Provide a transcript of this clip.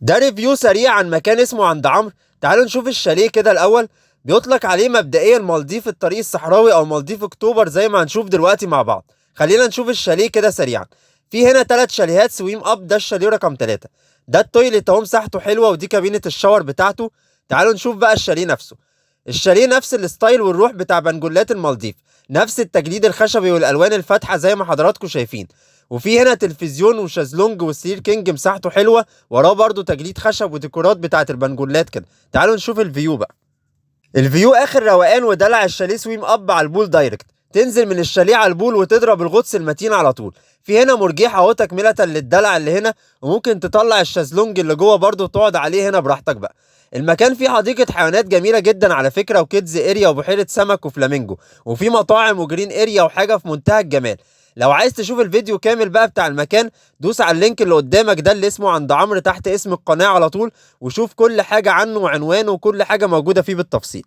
ده ريفيو سريع عن مكان اسمه عند عمرو. تعالوا نشوف الشاليه كده الأول. بيطلق عليه مبدئيا مالديف الطريق الصحراوي أو مالديف أكتوبر زي ما هنشوف دلوقتي مع بعض. خلينا نشوف الشاليه كده سريعا. في هنا 3 شاليهات سويم أب، ده الشاليه رقم 3. ده التويليت أهو مساحته حلوة، ودي كابينة الشاور بتاعته. تعالوا نشوف بقى الشاليه نفسه. الشاليه نفس الستايل والروح بتاع بنجولات المالديف، نفس التجليد الخشبي والألوان الفاتحة زي ما حضراتكم شايفين. وفي هنا تلفزيون وشازلونج وسرير كينج مساحته حلوه، وراه برضو تجليد خشب وديكورات بتاعت البنجولات كده. تعالوا نشوف الفيو بقى. الفيو اخر روقان ودلع. الشاليه سويم اب على البول دايركت، تنزل من الشاليه على البول وتضرب الغطس المتين على طول. في هنا مرجيحه اهو تكمله للدلع اللي هنا، وممكن تطلع الشازلونج اللي جوه برضو وتقعد عليه هنا براحتك بقى. المكان فيه حديقه حيوانات جميله جدا على فكره، وكيدز اريا وبحيره سمك وفلامينجو، وفي مطاعم وجرين اريا وحاجه في منتهى الجمال. لو عايز تشوف الفيديو كامل بقى بتاع المكان، دوس على اللينك اللي قدامك ده اللي اسمه عند عمرو تحت اسم القناه على طول، وشوف كل حاجه عنه وعنوانه وكل حاجه موجوده فيه بالتفصيل.